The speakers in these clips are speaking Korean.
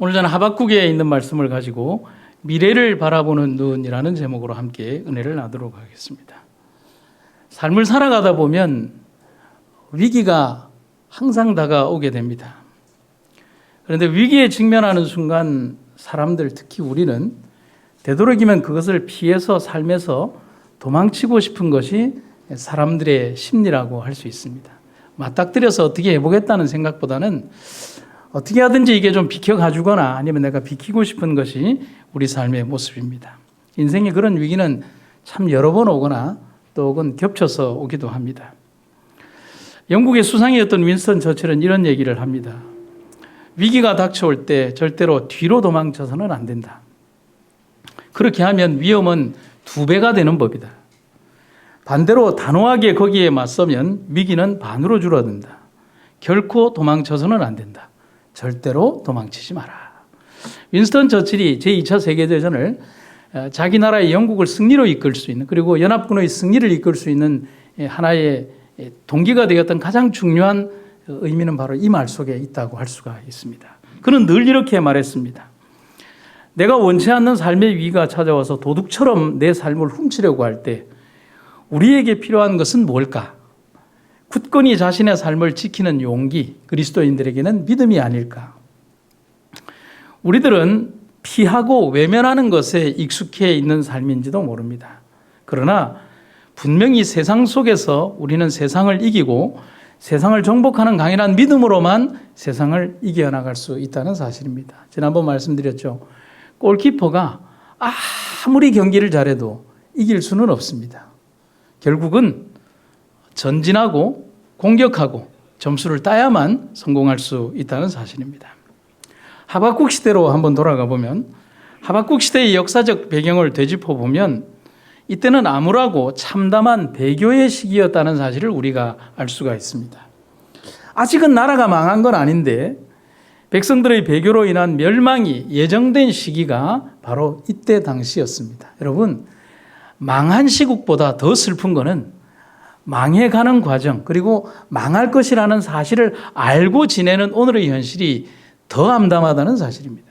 오늘 저는 하박국에 있는 말씀을 가지고 미래를 바라보는 눈이라는 제목으로 함께 은혜를 나누도록 하겠습니다. 삶을 살아가다 보면 위기가 항상 다가오게 됩니다. 그런데 위기에 직면하는 순간 사람들, 특히 우리는 되도록이면 그것을 피해서 삶에서 도망치고 싶은 것이 사람들의 심리라고 할 수 있습니다. 맞닥뜨려서 어떻게 해보겠다는 생각보다는 어떻게 하든지 이게 좀 비켜가주거나 아니면 내가 비키고 싶은 것이 우리 삶의 모습입니다. 인생의 그런 위기는 참 여러 번 오거나 또 혹은 겹쳐서 오기도 합니다. 영국의 수상이었던 윈스턴 처칠은 이런 얘기를 합니다. 위기가 닥쳐올 때 절대로 뒤로 도망쳐서는 안 된다. 그렇게 하면 위험은 2배가 되는 법이다. 반대로 단호하게 거기에 맞서면 위기는 반으로 줄어든다. 결코 도망쳐서는 안 된다. 절대로 도망치지 마라. 윈스턴 처칠이 제2차 세계대전을 자기 나라의 영국을 승리로 이끌 수 있는, 그리고 연합군의 승리를 이끌 수 있는 하나의 동기가 되었던 가장 중요한 의미는 바로 이 말 속에 있다고 할 수가 있습니다. 그는 늘 이렇게 말했습니다. 내가 원치 않는 삶의 위기가 찾아와서 도둑처럼 내 삶을 훔치려고 할 때 우리에게 필요한 것은 뭘까? 굳건히 자신의 삶을 지키는 용기, 그리스도인들에게는 믿음이 아닐까? 우리들은 피하고 외면하는 것에 익숙해 있는 삶인지도 모릅니다. 그러나 분명히 세상 속에서 우리는 세상을 이기고 세상을 정복하는 강인한 믿음으로만 세상을 이겨나갈 수 있다는 사실입니다. 지난번 말씀드렸죠. 골키퍼가 아무리 경기를 잘해도 이길 수는 없습니다. 결국은 전진하고 공격하고 점수를 따야만 성공할 수 있다는 사실입니다. 하박국 시대로 한번 돌아가 보면 하박국 시대의 역사적 배경을 되짚어 보면 이때는 암울하고 참담한 배교의 시기였다는 사실을 우리가 알 수가 있습니다. 아직은 나라가 망한 건 아닌데 백성들의 배교로 인한 멸망이 예정된 시기가 바로 이때 당시였습니다. 여러분, 망한 시국보다 더 슬픈 거는 망해가는 과정, 그리고 망할 것이라는 사실을 알고 지내는 오늘의 현실이 더 암담하다는 사실입니다.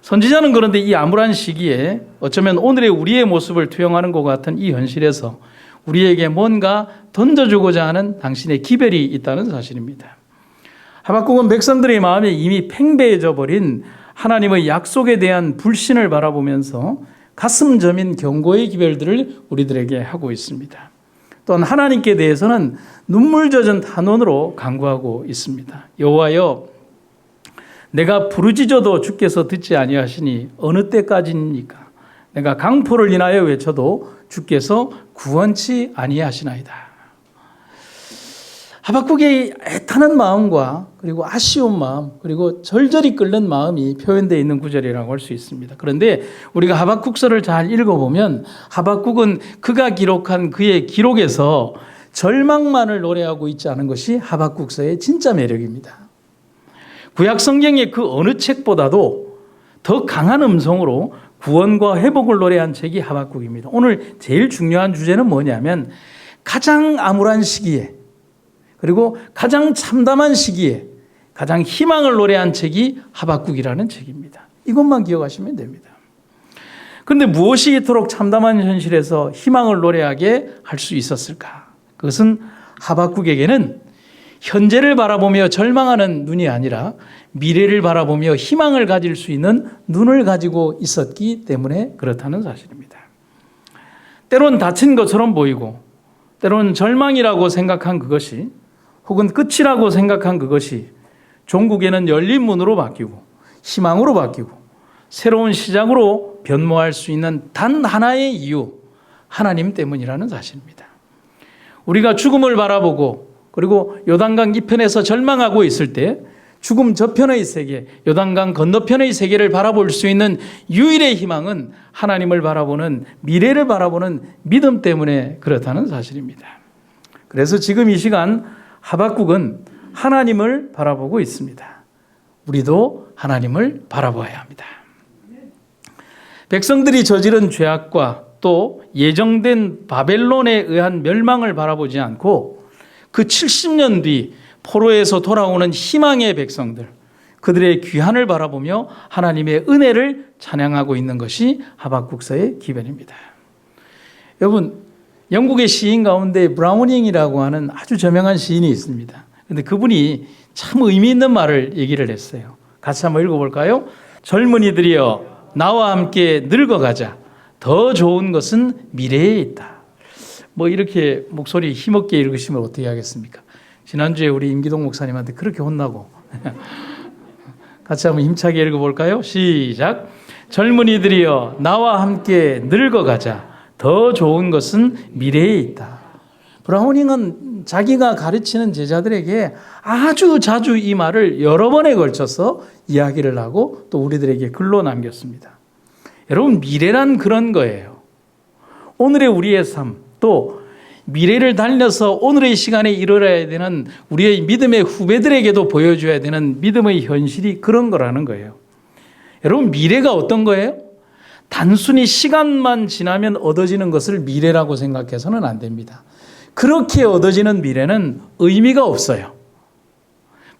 선지자는 그런데 이 암울한 시기에 어쩌면 오늘의 우리의 모습을 투영하는 것 같은 이 현실에서 우리에게 뭔가 던져주고자 하는 당신의 기별이 있다는 사실입니다. 하박국은 백성들의 마음에 이미 팽배해져 버린 하나님의 약속에 대한 불신을 바라보면서 가슴 저민 경고의 기별들을 우리들에게 하고 있습니다. 또한 하나님께 대해서는 눈물 젖은 탄원으로 간구하고 있습니다. 여호와여, 내가 부르짖어도 주께서 듣지 아니하시니 어느 때까지입니까? 내가 강포를 인하여 외쳐도 주께서 구원치 아니하시나이다. 하박국의 애타는 마음과 그리고 아쉬운 마음, 그리고 절절히 끓는 마음이 표현되어 있는 구절이라고 할 수 있습니다. 그런데 우리가 하박국서를 잘 읽어보면 하박국은 그가 기록한 그의 기록에서 절망만을 노래하고 있지 않은 것이 하박국서의 진짜 매력입니다. 구약 성경의 그 어느 책보다도 더 강한 음성으로 구원과 회복을 노래한 책이 하박국입니다. 오늘 제일 중요한 주제는 뭐냐면 가장 암울한 시기에, 그리고 가장 참담한 시기에 가장 희망을 노래한 책이 하박국이라는 책입니다. 이것만 기억하시면 됩니다. 그런데 무엇이 이토록 참담한 현실에서 희망을 노래하게 할 수 있었을까? 그것은 하박국에게는 현재를 바라보며 절망하는 눈이 아니라 미래를 바라보며 희망을 가질 수 있는 눈을 가지고 있었기 때문에 그렇다는 사실입니다. 때론 다친 것처럼 보이고 때론 절망이라고 생각한 그것이, 혹은 끝이라고 생각한 그것이 종국에는 열린 문으로 바뀌고 희망으로 바뀌고 새로운 시작으로 변모할 수 있는 단 하나의 이유, 하나님 때문이라는 사실입니다. 우리가 죽음을 바라보고 그리고 요단강 이편에서 절망하고 있을 때 죽음 저편의 세계, 요단강 건너편의 세계를 바라볼 수 있는 유일의 희망은 하나님을 바라보는, 미래를 바라보는 믿음 때문에 그렇다는 사실입니다. 그래서 지금 이 시간 하박국은 하나님을 바라보고 있습니다. 우리도 하나님을 바라봐야 합니다. 백성들이 저지른 죄악과 또 예정된 바벨론에 의한 멸망을 바라보지 않고 그 70년 뒤 포로에서 돌아오는 희망의 백성들, 그들의 귀환을 바라보며 하나님의 은혜를 찬양하고 있는 것이 하박국서의 기변입니다. 여러분, 영국의 시인 가운데 브라우닝이라고 하는 아주 저명한 시인이 있습니다. 그런데 그분이 참 의미 있는 말을 얘기를 했어요. 같이 한번 읽어볼까요? 젊은이들이여 나와 함께 늙어가자. 더 좋은 것은 미래에 있다. 뭐 이렇게 목소리 힘없게 읽으시면 어떻게 하겠습니까? 지난주에 우리 임기동 목사님한테 그렇게 혼나고 같이 한번 힘차게 읽어볼까요? 시작. 젊은이들이여 나와 함께 늙어가자. 더 좋은 것은 미래에 있다. 브라우닝은 자기가 가르치는 제자들에게 아주 자주 이 말을 여러 번에 걸쳐서 이야기를 하고 또 우리들에게 글로 남겼습니다. 여러분, 미래란 그런 거예요. 오늘의 우리의 삶, 또 미래를 달려서 오늘의 시간에 이뤄야 되는 우리의 믿음의 후배들에게도 보여줘야 되는 믿음의 현실이 그런 거라는 거예요. 여러분, 미래가 어떤 거예요? 단순히 시간만 지나면 얻어지는 것을 미래라고 생각해서는 안 됩니다. 그렇게 얻어지는 미래는 의미가 없어요.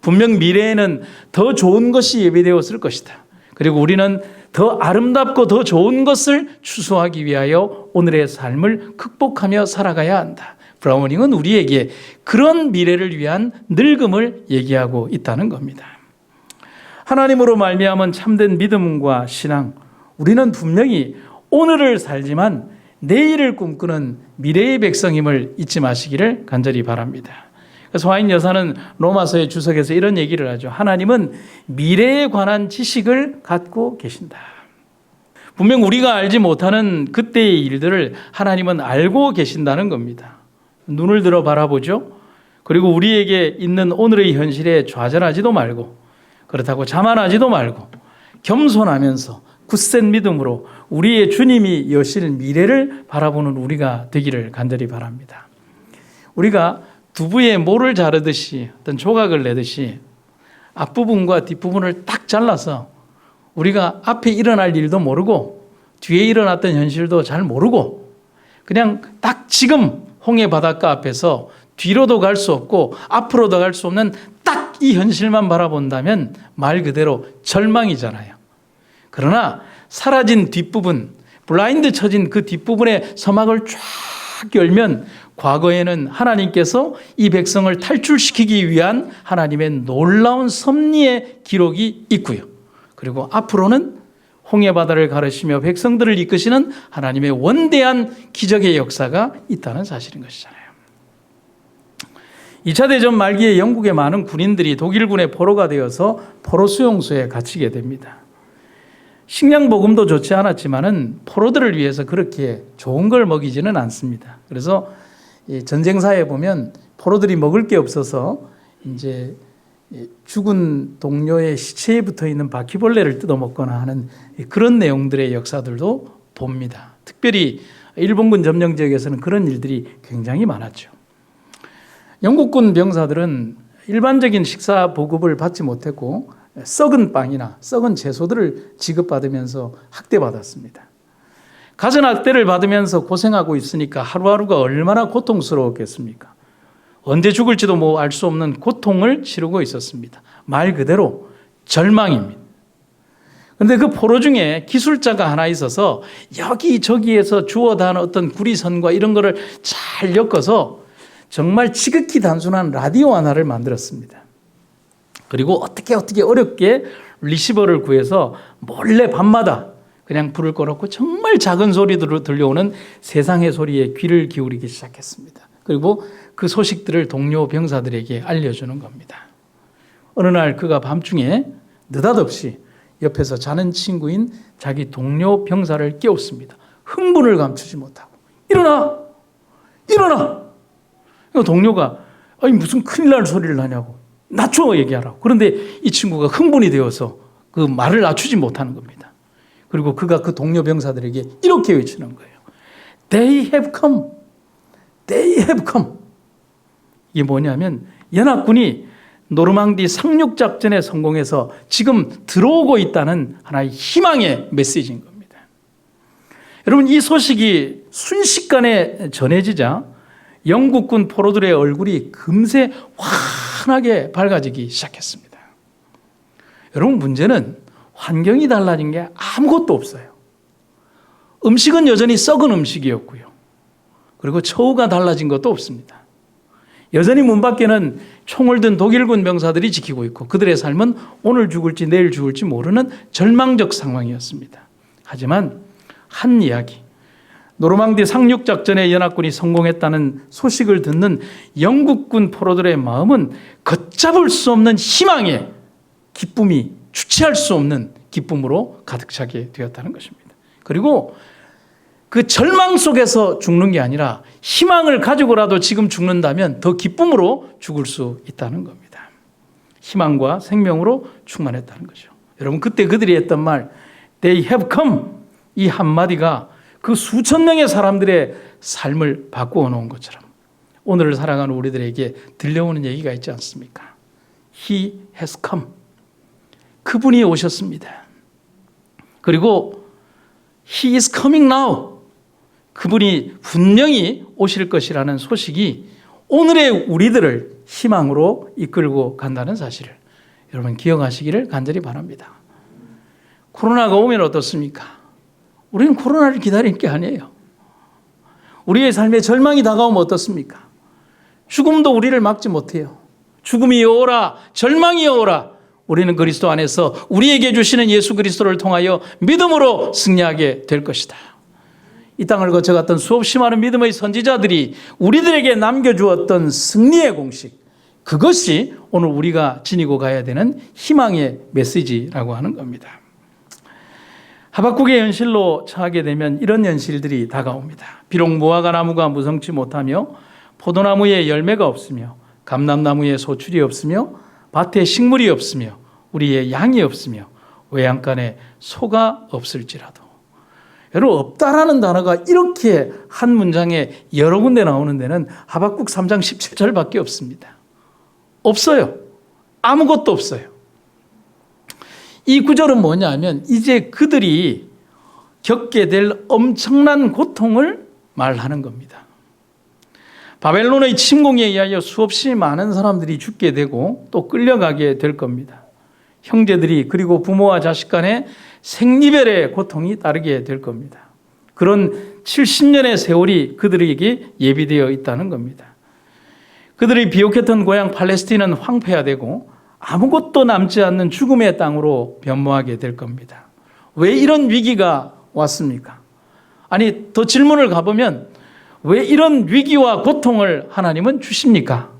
분명 미래에는 더 좋은 것이 예비되었을 것이다. 그리고 우리는 더 아름답고 더 좋은 것을 추수하기 위하여 오늘의 삶을 극복하며 살아가야 한다. 브라우닝은 우리에게 그런 미래를 위한 늙음을 얘기하고 있다는 겁니다. 하나님으로 말미암은 참된 믿음과 신앙, 우리는 분명히 오늘을 살지만 내일을 꿈꾸는 미래의 백성임을 잊지 마시기를 간절히 바랍니다. 그래서 화인 여사는 로마서의 주석에서 이런 얘기를 하죠. 하나님은 미래에 관한 지식을 갖고 계신다. 분명 우리가 알지 못하는 그때의 일들을 하나님은 알고 계신다는 겁니다. 눈을 들어 바라보죠. 그리고 우리에게 있는 오늘의 현실에 좌절하지도 말고, 그렇다고 자만하지도 말고 겸손하면서 굳센 믿음으로 우리의 주님이 여실 미래를 바라보는 우리가 되기를 간절히 바랍니다. 우리가 두부에 모를 자르듯이 어떤 조각을 내듯이 앞부분과 뒷부분을 딱 잘라서 우리가 앞에 일어날 일도 모르고 뒤에 일어났던 현실도 잘 모르고 그냥 딱 지금 홍해 바닷가 앞에서 뒤로도 갈 수 없고 앞으로도 갈 수 없는 딱 이 현실만 바라본다면 말 그대로 절망이잖아요. 그러나 사라진 뒷부분, 블라인드 쳐진 그 뒷부분의 서막을 쫙 열면 과거에는 하나님께서 이 백성을 탈출시키기 위한 하나님의 놀라운 섭리의 기록이 있고요. 그리고 앞으로는 홍해바다를 가르시며 백성들을 이끄시는 하나님의 원대한 기적의 역사가 있다는 사실인 것이잖아요. 2차 대전 말기에 영국의 많은 군인들이 독일군의 포로가 되어서 포로 수용소에 갇히게 됩니다. 식량 보금도 좋지 않았지만은 포로들을 위해서 그렇게 좋은 걸 먹이지는 않습니다. 그래서 전쟁사에 보면 포로들이 먹을 게 없어서 이제 죽은 동료의 시체에 붙어 있는 바퀴벌레를 뜯어먹거나 하는 그런 내용들의 역사들도 봅니다. 특별히 일본군 점령 지역에서는 그런 일들이 굉장히 많았죠. 영국군 병사들은 일반적인 식사 보급을 받지 못했고 썩은 빵이나 썩은 채소들을 지급받으면서 학대받았습니다. 가전학대를 받으면서 고생하고 있으니까 하루하루가 얼마나 고통스러웠겠습니까? 언제 죽을지도 뭐 알 수 없는 고통을 치르고 있었습니다. 말 그대로 절망입니다. 그런데 그 포로 중에 기술자가 하나 있어서 여기저기에서 주워다는 어떤 구리선과 이런 거를 잘 엮어서 정말 지극히 단순한 라디오 하나를 만들었습니다. 그리고 어떻게 어렵게 리시버를 구해서 몰래 밤마다 그냥 불을 꺼놓고 정말 작은 소리로 들려오는 세상의 소리에 귀를 기울이기 시작했습니다. 그리고 그 소식들을 동료 병사들에게 알려주는 겁니다. 어느 날 그가 밤중에 느닷없이 옆에서 자는 친구인 자기 동료 병사를 깨웠습니다. 흥분을 감추지 못하고 일어나! 동료가 아니 무슨 큰일 날 소리를 하냐고 낮춰 얘기하라고. 그런데 이 친구가 흥분이 되어서 그 말을 낮추지 못하는 겁니다. 그리고 그가 그 동료 병사들에게 이렇게 외치는 거예요. They have come. They have come. 이게 뭐냐면 연합군이 노르망디 상륙작전에 성공해서 지금 들어오고 있다는 하나의 희망의 메시지인 겁니다. 여러분, 이 소식이 순식간에 전해지자 영국군 포로들의 얼굴이 금세 환하게 밝아지기 시작했습니다. 여러분, 문제는 환경이 달라진 게 아무것도 없어요. 음식은 여전히 썩은 음식이었고요. 그리고 처우가 달라진 것도 없습니다. 여전히 문 밖에는 총을 든 독일군 병사들이 지키고 있고 그들의 삶은 오늘 죽을지 내일 죽을지 모르는 절망적 상황이었습니다. 하지만 한 이야기, 노르망디 상륙작전에 연합군이 성공했다는 소식을 듣는 영국군 포로들의 마음은 걷잡을 수 없는 희망의 기쁨이 주체할 수 없는 기쁨으로 가득 차게 되었다는 것입니다. 그리고 그 절망 속에서 죽는 게 아니라 희망을 가지고라도 지금 죽는다면 더 기쁨으로 죽을 수 있다는 겁니다. 희망과 생명으로 충만했다는 거죠. 여러분, 그때 그들이 했던 말 They have come, 이 한마디가 그 수천 명의 사람들의 삶을 바꾸어 놓은 것처럼 오늘을 살아가는 우리들에게 들려오는 얘기가 있지 않습니까? He has come. 그분이 오셨습니다. 그리고 He is coming now. 그분이 분명히 오실 것이라는 소식이 오늘의 우리들을 희망으로 이끌고 간다는 사실을 여러분 기억하시기를 간절히 바랍니다. 코로나가 오면 어떻습니까? 우리는 코로나를 기다릴 게 아니에요. 우리의 삶에 절망이 다가오면 어떻습니까? 죽음도 우리를 막지 못해요. 죽음이 오라, 절망이 오라. 우리는 그리스도 안에서 우리에게 주시는 예수 그리스도를 통하여 믿음으로 승리하게 될 것이다. 이 땅을 거쳐갔던 수없이 많은 믿음의 선지자들이 우리들에게 남겨주었던 승리의 공식, 그것이 오늘 우리가 지니고 가야 되는 희망의 메시지라고 하는 겁니다. 하박국의 현실로 처하게 되면 이런 현실들이 다가옵니다. 비록 무화과 나무가 무성치 못하며 포도나무에 열매가 없으며 감람나무에 소출이 없으며 밭에 식물이 없으며 우리의 양이 없으며 외양간에 소가 없을지라도. 여러분, 없다라는 단어가 이렇게 한 문장에 여러 군데 나오는 데는 하박국 3장 17절밖에 없습니다. 없어요. 아무것도 없어요. 이 구절은 뭐냐면 이제 그들이 겪게 될 엄청난 고통을 말하는 겁니다. 바벨론의 침공에 의하여 수없이 많은 사람들이 죽게 되고 또 끌려가게 될 겁니다. 형제들이 그리고 부모와 자식 간에 생리별의 고통이 따르게 될 겁니다. 그런 70년의 세월이 그들에게 예비되어 있다는 겁니다. 그들이 비옥했던 고향 팔레스틴은 황폐화되고 아무것도 남지 않는 죽음의 땅으로 변모하게 될 겁니다. 왜 이런 위기가 왔습니까? 아니, 더 질문을 가보면 왜 이런 위기와 고통을 하나님은 주십니까?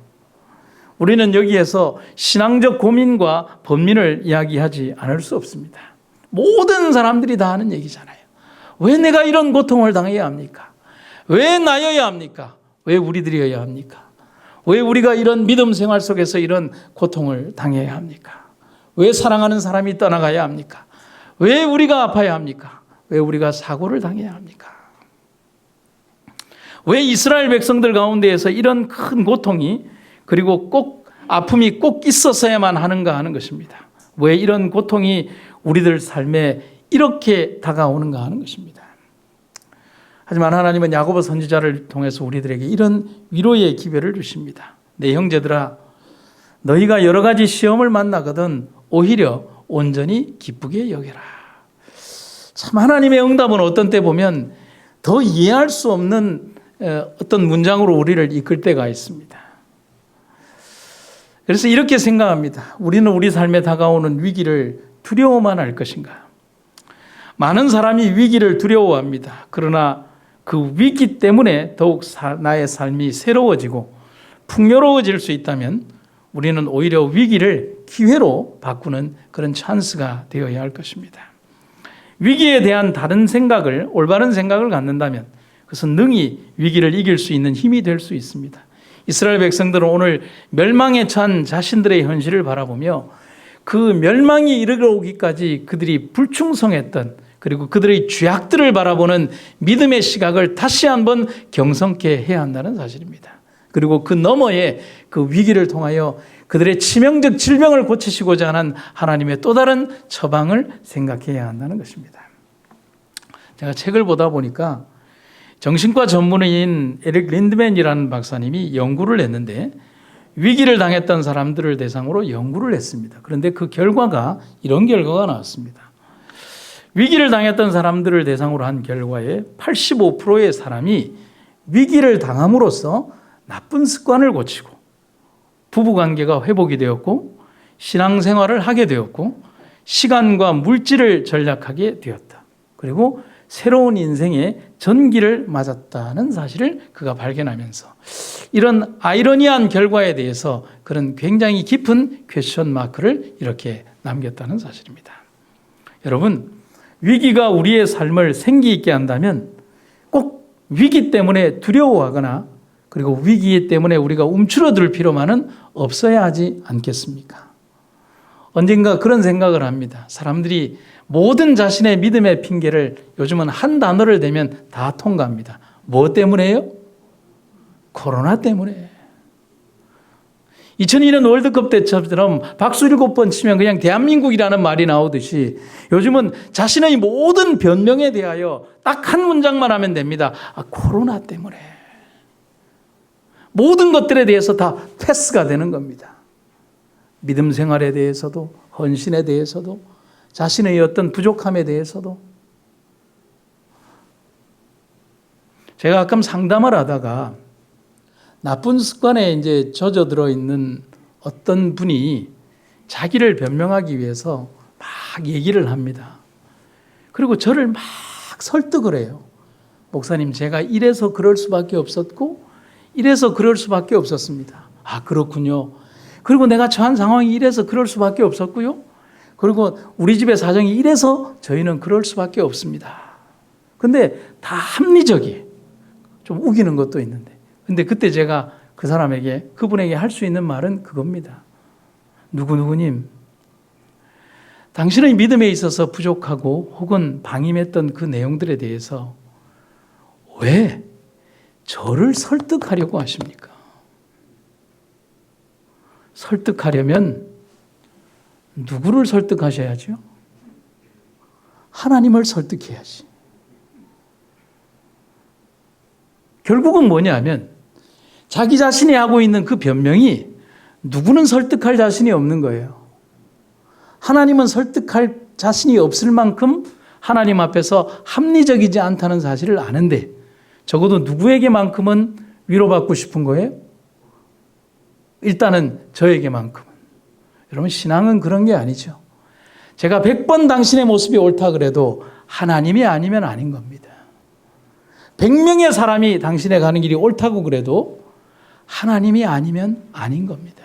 우리는 여기에서 신앙적 고민과 번민을 이야기하지 않을 수 없습니다. 모든 사람들이 다 하는 얘기잖아요. 왜 내가 이런 고통을 당해야 합니까? 왜 나여야 합니까? 왜 우리들이어야 합니까? 왜 우리가 이런 믿음 생활 속에서 이런 고통을 당해야 합니까? 왜 사랑하는 사람이 떠나가야 합니까? 왜 우리가 아파야 합니까? 왜 우리가 사고를 당해야 합니까? 왜 이스라엘 백성들 가운데에서 이런 큰 고통이 그리고 꼭 아픔이 꼭 있었어야만 하는가 하는 것입니다. 왜 이런 고통이 우리들 삶에 이렇게 다가오는가 하는 것입니다. 하지만 하나님은 야고보 선지자를 통해서 우리들에게 이런 위로의 기별을 주십니다. 내 형제들아, 너희가 여러 가지 시험을 만나거든 오히려 온전히 기쁘게 여겨라. 참, 하나님의 응답은 어떤 때 보면 더 이해할 수 없는 어떤 문장으로 우리를 이끌 때가 있습니다. 그래서 이렇게 생각합니다. 우리는 우리 삶에 다가오는 위기를 두려워만 할 것인가? 많은 사람이 위기를 두려워합니다. 그러나 그 위기 때문에 더욱 나의 삶이 새로워지고 풍요로워질 수 있다면 우리는 오히려 위기를 기회로 바꾸는 그런 찬스가 되어야 할 것입니다. 위기에 대한 다른 생각을, 올바른 생각을 갖는다면 그것은 능히 위기를 이길 수 있는 힘이 될 수 있습니다. 이스라엘 백성들은 오늘 멸망에 처한 자신들의 현실을 바라보며 그 멸망이 이르러오기까지 그들이 불충성했던, 그리고 그들의 죄악들을 바라보는 믿음의 시각을 다시 한번 경성케 해야 한다는 사실입니다. 그리고 그 너머에 그 위기를 통하여 그들의 치명적 질병을 고치시고자 하는 하나님의 또 다른 처방을 생각해야 한다는 것입니다. 제가 책을 보다 보니까 정신과 전문의인 에릭 린드맨이라는 박사님이 연구를 했는데 위기를 당했던 사람들을 대상으로 연구를 했습니다. 그런데 그 결과가 이런 결과가 나왔습니다. 위기를 당했던 사람들을 대상으로 한 결과에 85%의 사람이 위기를 당함으로써 나쁜 습관을 고치고 부부관계가 회복이 되었고 신앙생활을 하게 되었고 시간과 물질을 절약하게 되었다. 그리고 새로운 인생의 전기를 맞았다는 사실을 그가 발견하면서 이런 아이러니한 결과에 대해서 그런 굉장히 깊은 퀘스천 마크를 이렇게 남겼다는 사실입니다. 여러분, 위기가 우리의 삶을 생기 있게 한다면 꼭 위기 때문에 두려워하거나 그리고 위기 때문에 우리가 움츠러들 필요만은 없어야 하지 않겠습니까? 언젠가 그런 생각을 합니다. 사람들이 모든 자신의 믿음의 핑계를 요즘은 한 단어를 대면 다 통과합니다. 뭐 때문에요? 코로나 때문에. 2002년 월드컵 때처럼 박수 7번 치면 그냥 대한민국이라는 말이 나오듯이 요즘은 자신의 모든 변명에 대하여 딱 한 문장만 하면 됩니다. 코로나 때문에. 모든 것들에 대해서 다 패스가 되는 겁니다. 믿음 생활에 대해서도 헌신에 대해서도 자신의 어떤 부족함에 대해서도. 제가 가끔 상담을 하다가 나쁜 습관에 이제 젖어들어 있는 어떤 분이 자기를 변명하기 위해서 막 얘기를 합니다. 그리고 저를 막 설득을 해요. 목사님, 제가 이래서 그럴 수밖에 없었고 이래서 그럴 수밖에 없었습니다. 아, 그렇군요. 그리고 내가 처한 상황이 이래서 그럴 수밖에 없었고요. 그리고 우리 집의 사정이 이래서 저희는 그럴 수밖에 없습니다. 근데 다 합리적이에요. 좀 우기는 것도 있는데. 근데 그때 제가 그 사람에게, 그분에게 할 수 있는 말은 그겁니다. 누구누구님, 당신의 믿음에 있어서 부족하고 혹은 방임했던 그 내용들에 대해서 왜 저를 설득하려고 하십니까? 설득하려면 누구를 설득하셔야죠? 하나님을 설득해야지. 결국은 뭐냐면 자기 자신이 하고 있는 그 변명이 누구는 설득할 자신이 없는 거예요. 하나님은 설득할 자신이 없을 만큼 하나님 앞에서 합리적이지 않다는 사실을 아는데 적어도 누구에게만큼은 위로받고 싶은 거예요? 일단은 저에게만큼은. 여러분, 신앙은 그런 게 아니죠. 제가 100번 당신의 모습이 옳다 그래도 하나님이 아니면 아닌 겁니다. 100명의 사람이 당신의 가는 길이 옳다고 그래도 하나님이 아니면 아닌 겁니다.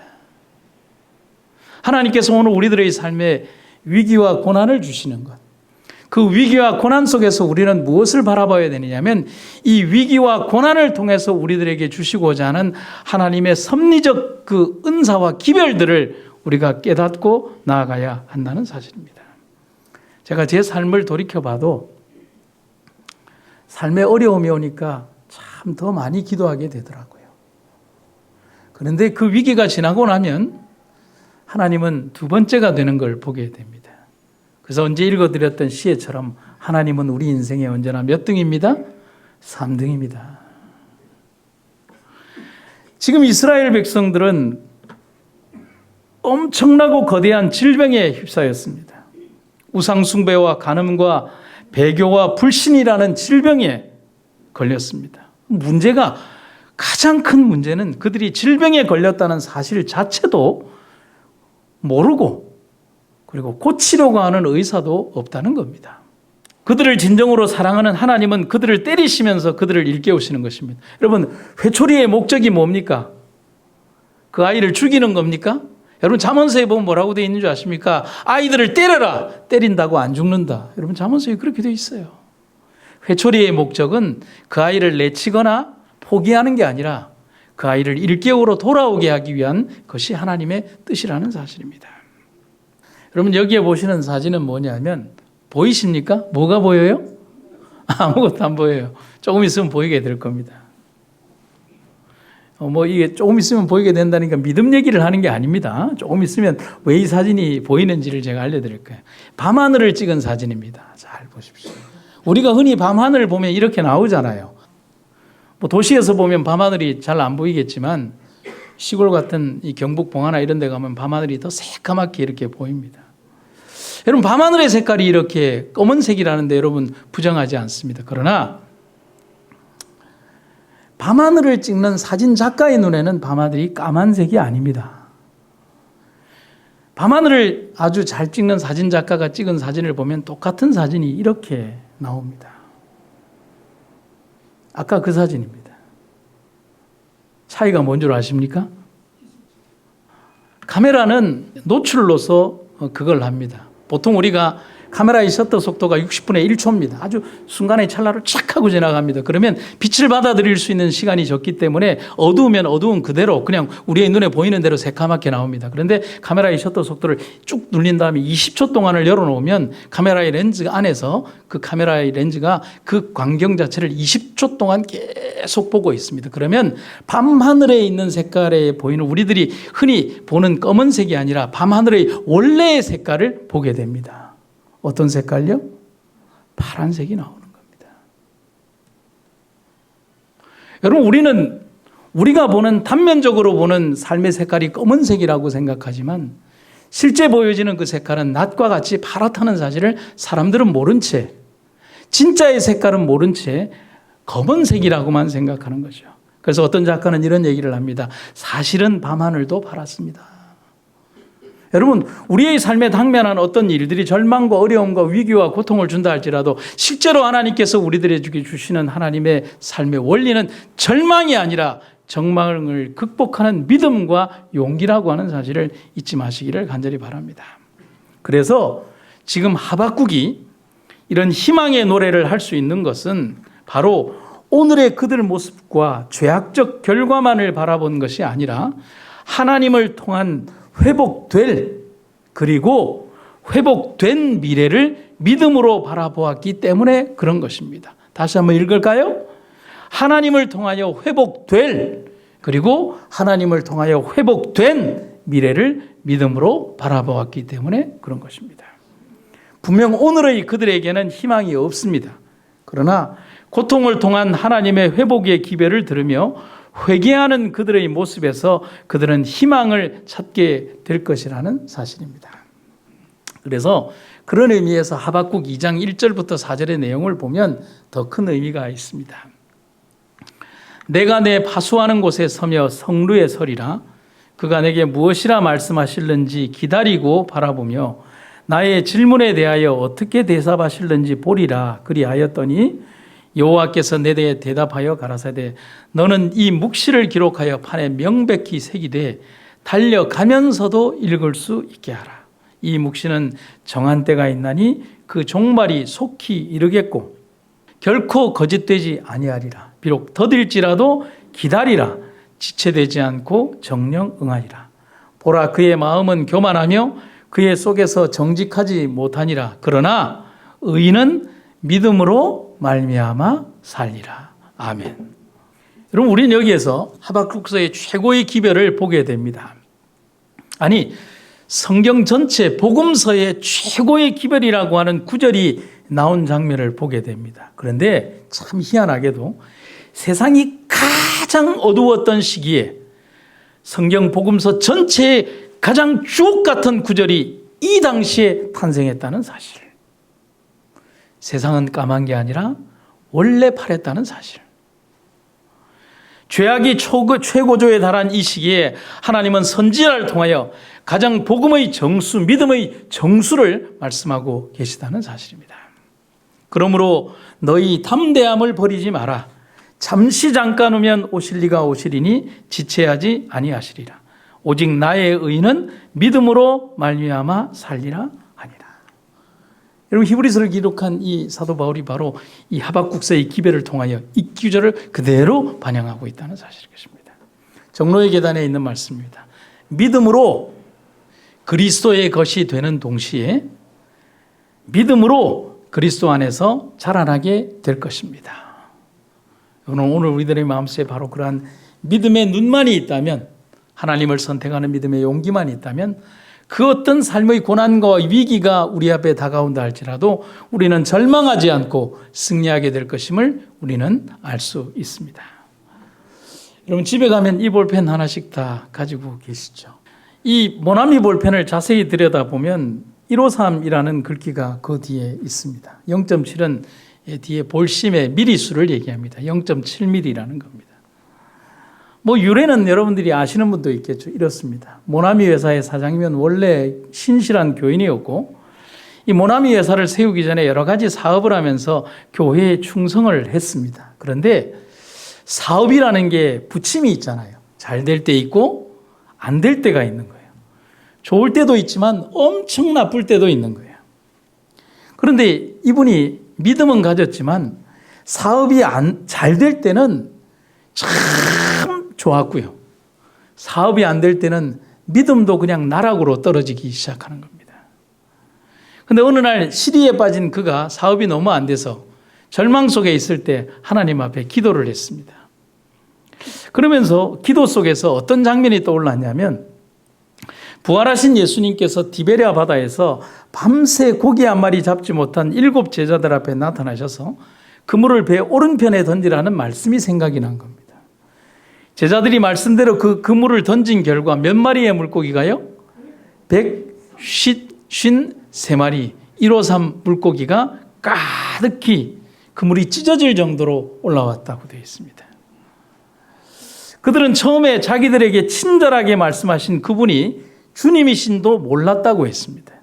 하나님께서 오늘 우리들의 삶에 위기와 고난을 주시는 것, 그 위기와 고난 속에서 우리는 무엇을 바라봐야 되느냐면 이 위기와 고난을 통해서 우리들에게 주시고자 하는 하나님의 섭리적 그 은사와 기별들을 우리가 깨닫고 나아가야 한다는 사실입니다. 제가 제 삶을 돌이켜봐도 삶에 어려움이 오니까 참 더 많이 기도하게 되더라고요. 그런데 그 위기가 지나고 나면 하나님은 두 번째가 되는 걸 보게 됩니다. 그래서 언제 읽어드렸던 시에처럼 하나님은 우리 인생에 언제나 몇 등입니다? 3등입니다. 지금 이스라엘 백성들은 엄청나고 거대한 질병에 휩싸였습니다. 우상숭배와 간음과 배교와 불신이라는 질병에 걸렸습니다. 문제가, 가장 큰 문제는 그들이 질병에 걸렸다는 사실 자체도 모르고 그리고 고치려고 하는 의사도 없다는 겁니다. 그들을 진정으로 사랑하는 하나님은 그들을 때리시면서 그들을 일깨우시는 것입니다. 여러분, 회초리의 목적이 뭡니까? 그 아이를 죽이는 겁니까? 여러분, 잠언서에 보면 뭐라고 되어 있는 줄 아십니까? 아이들을 때려라. 때린다고 안 죽는다. 여러분, 잠언서에 그렇게 되어 있어요. 회초리의 목적은 그 아이를 내치거나 포기하는 게 아니라 그 아이를 일깨우러 돌아오게 하기 위한 것이 하나님의 뜻이라는 사실입니다. 여러분, 여기에 보시는 사진은 뭐냐면 보이십니까? 뭐가 보여요? 아무것도 안 보여요. 조금 있으면 보이게 될 겁니다. 이게 조금 있으면 보이게 된다니까 믿음 얘기를 하는 게 아닙니다. 조금 있으면 왜 이 사진이 보이는지를 제가 알려드릴 거예요. 밤하늘을 찍은 사진입니다. 잘 보십시오. 우리가 흔히 밤하늘을 보면 이렇게 나오잖아요. 도시에서 보면 밤하늘이 잘 안 보이겠지만 시골 같은 이 경북 봉화나 이런 데 가면 밤하늘이 더 새까맣게 이렇게 보입니다. 여러분, 밤하늘의 색깔이 이렇게 검은색이라는데 여러분 부정하지 않습니다. 그러나 밤하늘을 찍는 사진 작가의 눈에는 밤하늘이 까만색이 아닙니다. 밤하늘을 아주 잘 찍는 사진 작가가 찍은 사진을 보면 똑같은 사진이 이렇게 나옵니다. 아까 그 사진입니다. 차이가 뭔 줄 아십니까? 카메라는 노출로서 그걸 합니다. 보통 우리가 카메라의 셔터 속도가 60분의 1초입니다. 아주 순간의 찰나로 착 하고 지나갑니다. 그러면 빛을 받아들일 수 있는 시간이 적기 때문에 어두우면 어두운 그대로 그냥 우리의 눈에 보이는 대로 새까맣게 나옵니다. 그런데 카메라의 셔터 속도를 쭉 눌린 다음에 20초 동안을 열어놓으면 카메라의 렌즈 안에서 그 카메라의 렌즈가 그 광경 자체를 20초 동안 계속 보고 있습니다. 그러면 밤하늘에 있는 색깔에 보이는 우리들이 흔히 보는 검은색이 아니라 밤하늘의 원래의 색깔을 보게 됩니다. 어떤 색깔요? 파란색이 나오는 겁니다. 여러분, 우리가 보는 단면적으로 보는 삶의 색깔이 검은색이라고 생각하지만 실제 보여지는 그 색깔은 낮과 같이 파랗다는 사실을 사람들은 모른 채, 진짜의 색깔은 모른 채 검은색이라고만 생각하는 거죠. 그래서 어떤 작가는 이런 얘기를 합니다. 사실은 밤하늘도 파랗습니다. 여러분, 우리의 삶에 당면한 어떤 일들이 절망과 어려움과 위기와 고통을 준다 할지라도 실제로 하나님께서 우리들에게 주시는 하나님의 삶의 원리는 절망이 아니라 절망을 극복하는 믿음과 용기라고 하는 사실을 잊지 마시기를 간절히 바랍니다. 그래서 지금 하박국이 이런 희망의 노래를 할 수 있는 것은 바로 오늘의 그들 모습과 죄악적 결과만을 바라본 것이 아니라 하나님을 통한 그리고 회복된 미래를 믿음으로 바라보았기 때문에 그런 것입니다. 다시 한번 읽을까요? 하나님을 통하여 그리고 하나님을 통하여 회복된 미래를 믿음으로 바라보았기 때문에 그런 것입니다. 분명 오늘의 그들에게는 희망이 없습니다. 그러나 고통을 통한 하나님의 회복의 기별을 들으며 회개하는 그들의 모습에서 그들은 희망을 찾게 될 것이라는 사실입니다. 그래서 그런 의미에서 하박국 2장 1절부터 4절의 내용을 보면 더 큰 의미가 있습니다. 내가 내 파수하는 곳에 서며 성루에 서리라. 그가 내게 무엇이라 말씀하실는지 기다리고 바라보며 나의 질문에 대하여 어떻게 대답하실는지 보리라. 그리하였더니 여호와께서 내게 대답하여 가라사대 너는 이 묵시를 기록하여 판에 명백히 새기되 달려가면서도 읽을 수 있게 하라. 이 묵시는 정한 때가 있나니 그 종말이 속히 이르겠고 결코 거짓되지 아니하리라. 비록 더딜지라도 기다리라. 지체되지 않고 정령 응하리라. 보라, 그의 마음은 교만하며 그의 속에서 정직하지 못하니라. 그러나 의인은 믿음으로 말미암아 살리라. 아멘. 여러분, 우리는 여기에서 하박국서의 최고의 기별을 보게 됩니다. 아니, 성경 전체 복음서의 최고의 기별이라고 하는 구절이 나온 장면을 보게 됩니다. 그런데 참 희한하게도 세상이 가장 어두웠던 시기에 성경 복음서 전체의 가장 주옥 같은 구절이 이 당시에 탄생했다는 사실. 세상은 까만 게 아니라 원래 파랬다는 사실. 죄악이 최고조에 달한 이 시기에 하나님은 선지자를 통하여 가장 복음의 정수, 믿음의 정수를 말씀하고 계시다는 사실입니다. 그러므로 너희 담대함을 버리지 마라. 잠시 잠깐 오면 오실 이가 오시리니 지체하지 아니하시리라. 오직 나의 의는 믿음으로 말미암아 살리라 하니라. 여러분, 히브리서를 기록한 이 사도 바울이 바로 이 하박국서의 기별을 통하여 이 구절을 그대로 반영하고 있다는 사실입니다. 정로의 계단에 있는 말씀입니다. 믿음으로 그리스도의 것이 되는 동시에 믿음으로 그리스도 안에서 자라나게 될 것입니다. 오늘 우리들의 마음속에 바로 그러한 믿음의 눈만이 있다면, 하나님을 선택하는 믿음의 용기만 있다면 그 어떤 삶의 고난과 위기가 우리 앞에 다가온다 할지라도 우리는 절망하지 않고 승리하게 될 것임을 우리는 알 수 있습니다. 여러분 집에 가면 이 볼펜 하나씩 다 가지고 계시죠. 이 모나미 볼펜을 자세히 들여다보면 153이라는 글귀가 그 뒤에 있습니다. 0.7은 뒤에 볼심의 미리수를 얘기합니다. 0.7mm라는 겁니다. 유래는 여러분들이 아시는 분도 있겠죠. 이렇습니다. 모나미 회사의 사장님은 원래 신실한 교인이었고 이 모나미 회사를 세우기 전에 여러 가지 사업을 하면서 교회에 충성을 했습니다. 그런데 사업이라는 게 부침이 있잖아요. 잘 될 때 있고 안 될 때가 있는 거예요. 좋을 때도 있지만 엄청 나쁠 때도 있는 거예요. 그런데 이분이 믿음은 가졌지만 사업이 잘 될 때는 참 좋았고요. 사업이 안 될 때는 믿음도 그냥 나락으로 떨어지기 시작하는 겁니다. 그런데 어느 날 시리에 빠진 그가 사업이 너무 안 돼서 절망 속에 있을 때 하나님 앞에 기도를 했습니다. 그러면서 기도 속에서 어떤 장면이 떠올랐냐면 부활하신 예수님께서 디베랴 바다에서 밤새 고기 한 마리 잡지 못한 7 제자들 앞에 나타나셔서 그물을 배 오른편에 던지라는 말씀이 생각이 난 겁니다. 제자들이 말씀대로 그 그물을 던진 결과 몇 마리의 물고기가요? 153마리 153 물고기가 가득히 그물이 찢어질 정도로 올라왔다고 되어 있습니다. 그들은 처음에 자기들에게 친절하게 말씀하신 그분이 주님이신도 몰랐다고 했습니다.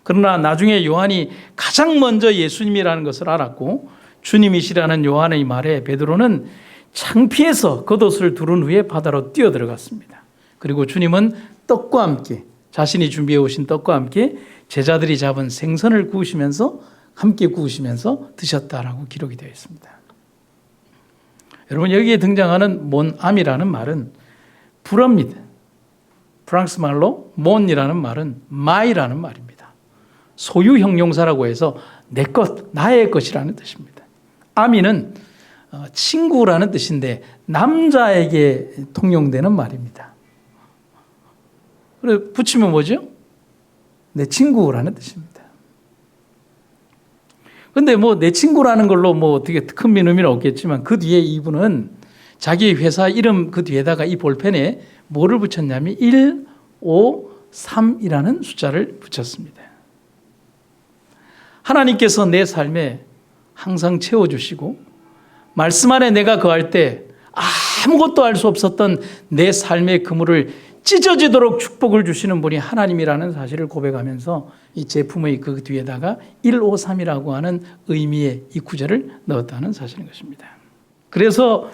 그러나 나중에 요한이 가장 먼저 예수님이라는 것을 알았고 주님이시라는 요한의 말에 베드로는 창피해서 겉옷을 두른 후에 바다로 뛰어들어갔습니다. 그리고 주님은 떡과 함께 자신이 준비해 오신 떡과 함께 제자들이 잡은 생선을 구우시면서 함께 구우시면서 드셨다라고 기록이 되어 있습니다. 여러분 여기에 등장하는 몬암이라는 말은 불어입니다. 프랑스 말로 몬이라는 말은 마이라는 말입니다. 소유 형용사라고 해서 내 것, 나의 것이라는 뜻입니다. 아미는 친구라는 뜻인데 남자에게 통용되는 말입니다. 그래서 붙이면 뭐죠? 내 친구라는 뜻입니다. 근데 내 친구라는 걸로 어떻게 큰 의미는 없겠지만 그 뒤에 이분은 자기 회사 이름 그 뒤에다가 이 볼펜에 뭐를 붙였냐면 153이라는 숫자를 붙였습니다. 하나님께서 내 삶에 항상 채워주시고 말씀 안에 내가 거할 때 아무것도 알 수 없었던 내 삶의 그물을 찢어지도록 축복을 주시는 분이 하나님이라는 사실을 고백하면서 이 제품의 그 뒤에다가 153이라고 하는 의미의 이 구절을 넣었다는 사실인 것입니다. 그래서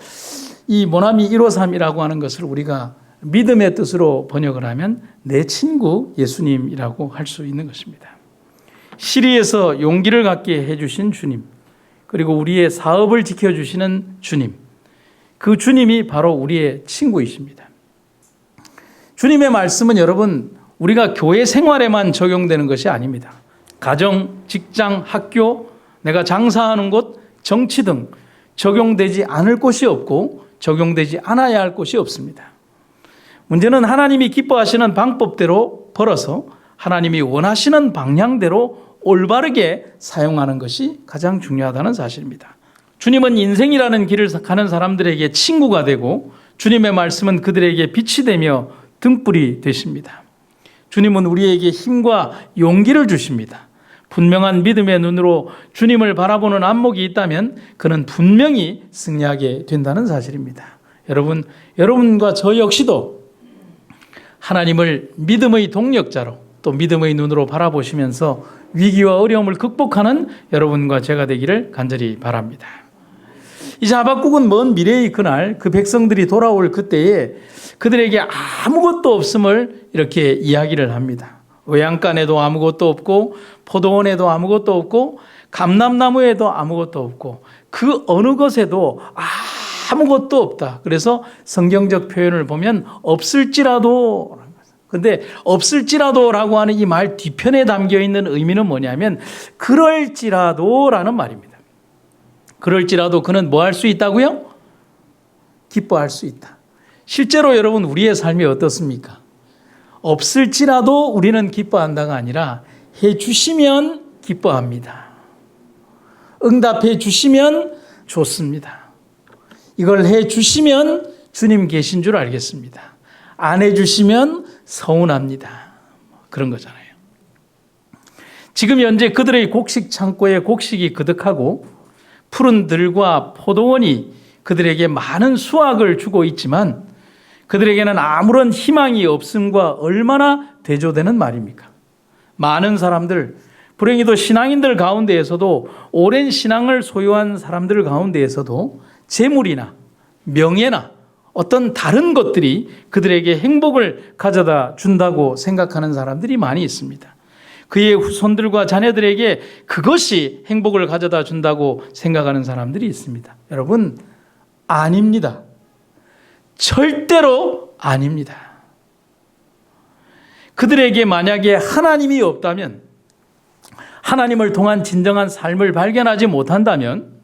이 모나미 153이라고 하는 것을 우리가 믿음의 뜻으로 번역을 하면 내 친구 예수님이라고 할 수 있는 것입니다. 시리에서 용기를 갖게 해주신 주님, 그리고 우리의 사업을 지켜주시는 주님, 그 주님이 바로 우리의 친구이십니다. 주님의 말씀은 여러분 우리가 교회 생활에만 적용되는 것이 아닙니다. 가정, 직장, 학교, 내가 장사하는 곳, 정치 등 적용되지 않을 곳이 없고 적용되지 않아야 할 곳이 없습니다. 문제는 하나님이 기뻐하시는 방법대로 벌어서 하나님이 원하시는 방향대로 올바르게 사용하는 것이 가장 중요하다는 사실입니다. 주님은 인생이라는 길을 가는 사람들에게 친구가 되고 주님의 말씀은 그들에게 빛이 되며 등불이 되십니다. 주님은 우리에게 힘과 용기를 주십니다. 분명한 믿음의 눈으로 주님을 바라보는 안목이 있다면 그는 분명히 승리하게 된다는 사실입니다. 여러분과 저 역시도 하나님을 믿음의 동력자로 또 믿음의 눈으로 바라보시면서 위기와 어려움을 극복하는 여러분과 제가 되기를 간절히 바랍니다. 이제 하박국은 먼 미래의 그날 그 백성들이 돌아올 그때에 그들에게 아무것도 없음을 이렇게 이야기를 합니다. 외양간에도 아무것도 없고 포도원에도 아무것도 없고 감람나무에도 아무것도 없고 그 어느 것에도 아무것도 없다. 그래서 성경적 표현을 보면 없을지라도, 근데 없을지라도라고 하는 이 말 뒤편에 담겨 있는 의미는 뭐냐면 그럴지라도라는 말입니다. 그럴지라도 그는 뭐 할 수 있다고요? 기뻐할 수 있다. 실제로 여러분 우리의 삶이 어떻습니까? 없을지라도 우리는 기뻐한다가 아니라 해주시면 기뻐합니다. 응답해 주시면 좋습니다. 이걸 해주시면 주님 계신 줄 알겠습니다. 안 해주시면 서운합니다. 그런 거잖아요. 지금 현재 그들의 곡식 창고에 곡식이 그득하고 푸른 들과 포도원이 그들에게 많은 수확을 주고 있지만 그들에게는 아무런 희망이 없음과 얼마나 대조되는 말입니까? 많은 사람들, 불행히도 신앙인들 가운데에서도 오랜 신앙을 소유한 사람들 가운데에서도 재물이나 명예나 어떤 다른 것들이 그들에게 행복을 가져다 준다고 생각하는 사람들이 많이 있습니다. 그의 후손들과 자녀들에게 그것이 행복을 가져다 준다고 생각하는 사람들이 있습니다. 여러분, 아닙니다. 절대로 아닙니다. 그들에게 만약에 하나님이 없다면, 하나님을 통한 진정한 삶을 발견하지 못한다면,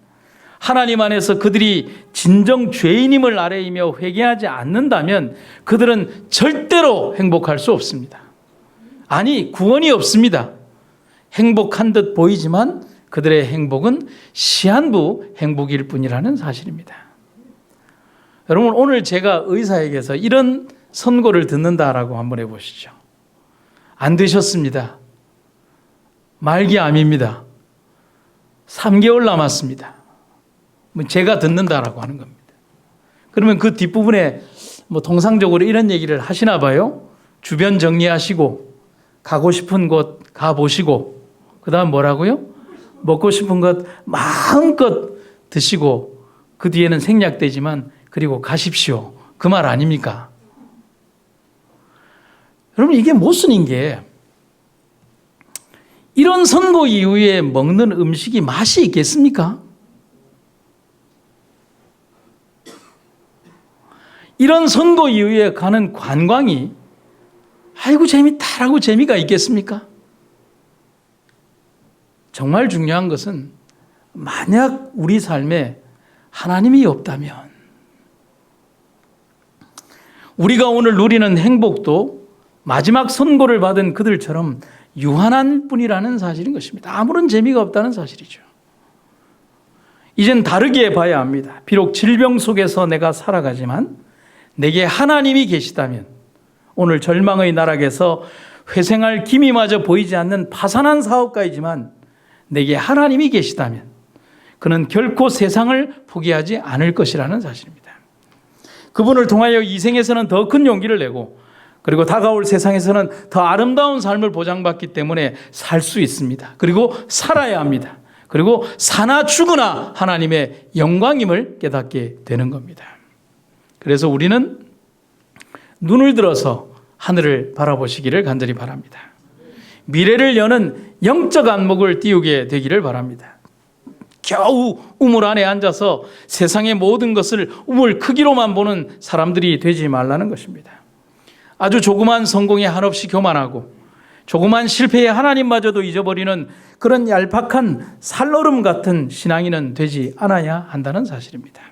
하나님 안에서 그들이 진정 죄인임을 아뢰이며 회개하지 않는다면 그들은 절대로 행복할 수 없습니다. 아니, 구원이 없습니다. 행복한 듯 보이지만 그들의 행복은 시한부 행복일 뿐이라는 사실입니다. 여러분, 오늘 제가 의사에게서 이런 선고를 듣는다라고 한번 해보시죠. 안 되셨습니다. 말기암입니다. 3개월 남았습니다. 제가 듣는다라고 하는 겁니다. 그러면 그 뒷부분에 통상적으로 이런 얘기를 하시나 봐요. 주변 정리하시고 가고 싶은 곳 가보시고 그 다음 뭐라고요? 먹고 싶은 것 마음껏 드시고 그 뒤에는 생략되지만 그리고 가십시오. 그 말 아닙니까? 여러분, 이게 모순인 게 이런 선고 이후에 먹는 음식이 맛이 있겠습니까? 이런 선고 이후에 가는 관광이 아이고 재밌다라고 재미가 있겠습니까? 정말 중요한 것은 만약 우리 삶에 하나님이 없다면 우리가 오늘 누리는 행복도 마지막 선고를 받은 그들처럼 유한한 뿐이라는 사실인 것입니다. 아무런 재미가 없다는 사실이죠. 이젠 다르게 봐야 합니다. 비록 질병 속에서 내가 살아가지만 내게 하나님이 계시다면 오늘 절망의 나락에서 회생할 기미마저 보이지 않는 파산한 사업가이지만 내게 하나님이 계시다면 그는 결코 세상을 포기하지 않을 것이라는 사실입니다. 그분을 통하여 이 생에서는 더 큰 용기를 내고 그리고 다가올 세상에서는 더 아름다운 삶을 보장받기 때문에 살 수 있습니다. 그리고 살아야 합니다. 그리고 사나 죽으나 하나님의 영광임을 깨닫게 되는 겁니다. 그래서 우리는 눈을 들어서 하늘을 바라보시기를 간절히 바랍니다. 미래를 여는 영적 안목을 띄우게 되기를 바랍니다. 겨우 우물 안에 앉아서 세상의 모든 것을 우물 크기로만 보는 사람들이 되지 말라는 것입니다. 아주 조그만 성공에 한없이 교만하고 조그만 실패에 하나님마저도 잊어버리는 그런 얄팍한 살얼음 같은 신앙인은 되지 않아야 한다는 사실입니다.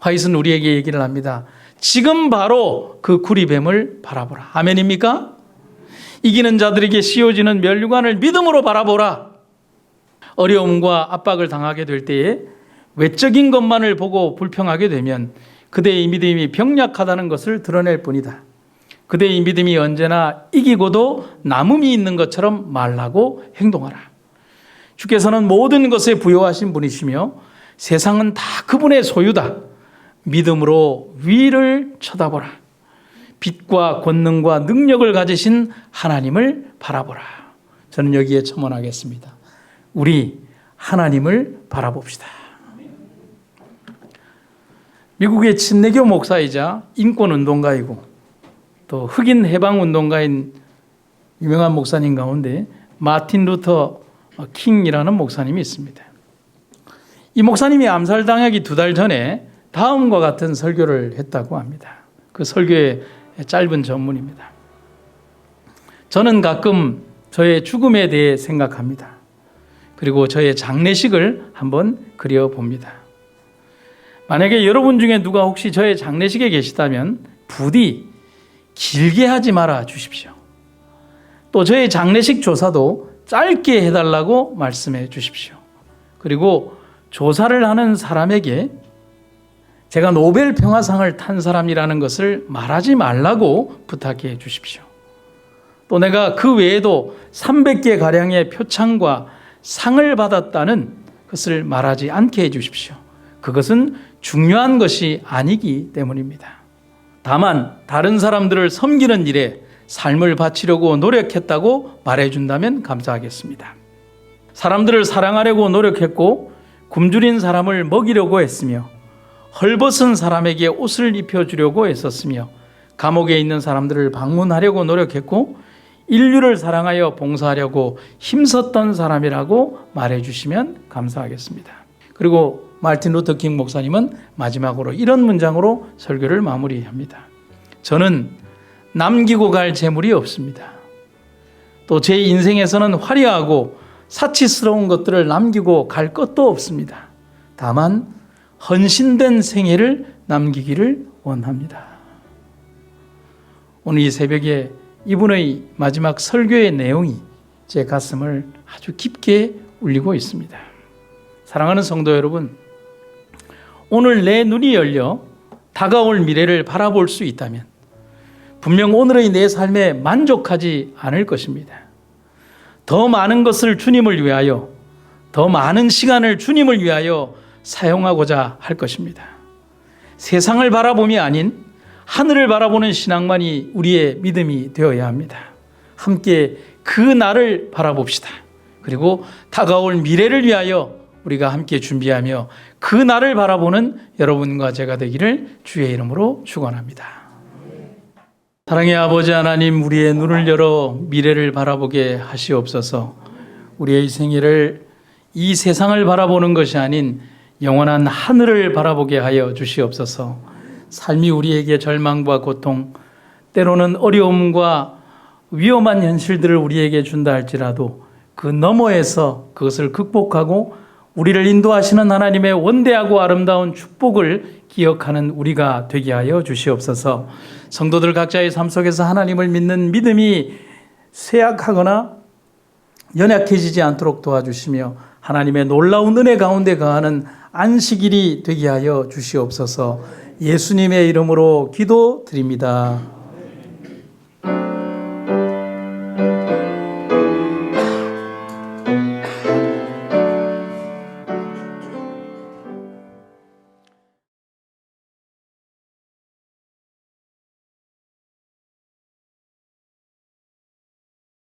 화이트는 우리에게 얘기를 합니다. 지금 바로 그 구리뱀을 바라보라. 아멘입니까? 이기는 자들에게 씌워지는 면류관을 믿음으로 바라보라. 어려움과 압박을 당하게 될 때에 외적인 것만을 보고 불평하게 되면 그대의 믿음이 병약하다는 것을 드러낼 뿐이다. 그대의 믿음이 언제나 이기고도 남음이 있는 것처럼 말하고 행동하라. 주께서는 모든 것에 부여하신 분이시며 세상은 다 그분의 소유다. 믿음으로 위를 쳐다보라. 빛과 권능과 능력을 가지신 하나님을 바라보라. 저는 여기에 첨언하겠습니다. 우리 하나님을 바라봅시다. 미국의 친내교 목사이자 인권운동가이고 또 흑인 해방운동가인 유명한 목사님 가운데 마틴 루터 킹이라는 목사님이 있습니다. 이 목사님이 암살당하기 2달 전에 다음과 같은 설교를 했다고 합니다. 그 설교의 짧은 전문입니다. 저는 가끔 저의 죽음에 대해 생각합니다. 그리고 저의 장례식을 한번 그려봅니다. 만약에 여러분 중에 누가 혹시 저의 장례식에 계시다면 부디 길게 하지 말아 주십시오. 또 저의 장례식 조사도 짧게 해달라고 말씀해 주십시오. 그리고 조사를 하는 사람에게 제가 노벨 평화상을 탄 사람이라는 것을 말하지 말라고 부탁해 주십시오. 또 내가 그 외에도 300개 가량의 표창과 상을 받았다는 것을 말하지 않게 해 주십시오. 그것은 중요한 것이 아니기 때문입니다. 다만 다른 사람들을 섬기는 일에 삶을 바치려고 노력했다고 말해준다면 감사하겠습니다. 사람들을 사랑하려고 노력했고 굶주린 사람을 먹이려고 했으며 헐벗은 사람에게 옷을 입혀주려고 애썼으며 감옥에 있는 사람들을 방문하려고 노력했고 인류를 사랑하여 봉사하려고 힘썼던 사람이라고 말해주시면 감사하겠습니다. 그리고 마르틴 루터 킹 목사님은 마지막으로 이런 문장으로 설교를 마무리합니다. 저는 남기고 갈 재물이 없습니다. 또 제 인생에서는 화려하고 사치스러운 것들을 남기고 갈 것도 없습니다. 다만 헌신된 생애를 남기기를 원합니다. 오늘 이 새벽에 이분의 마지막 설교의 내용이 제 가슴을 아주 깊게 울리고 있습니다. 사랑하는 성도 여러분, 오늘 내 눈이 열려 다가올 미래를 바라볼 수 있다면 분명 오늘의 내 삶에 만족하지 않을 것입니다. 더 많은 것을 주님을 위하여, 더 많은 시간을 주님을 위하여 사용하고자 할 것입니다. 세상을 바라봄이 아닌 하늘을 바라보는 신앙만이 우리의 믿음이 되어야 합니다. 함께 그 날을 바라봅시다. 그리고 다가올 미래를 위하여 우리가 함께 준비하며 그 날을 바라보는 여러분과 제가 되기를 주의 이름으로 축원합니다. 사랑의 아버지 하나님, 우리의 눈을 열어 미래를 바라보게 하시옵소서. 우리의 생애를 이 세상을 바라보는 것이 아닌 영원한 하늘을 바라보게 하여 주시옵소서. 삶이 우리에게 절망과 고통, 때로는 어려움과 위험한 현실들을 우리에게 준다 할지라도 그 너머에서 그것을 극복하고 우리를 인도하시는 하나님의 원대하고 아름다운 축복을 기억하는 우리가 되게 하여 주시옵소서. 성도들 각자의 삶 속에서 하나님을 믿는 믿음이 쇠약하거나 연약해지지 않도록 도와주시며 하나님의 놀라운 은혜 가운데 거하는 안식일이 되게 하여 주시옵소서. 예수님의 이름으로 기도드립니다.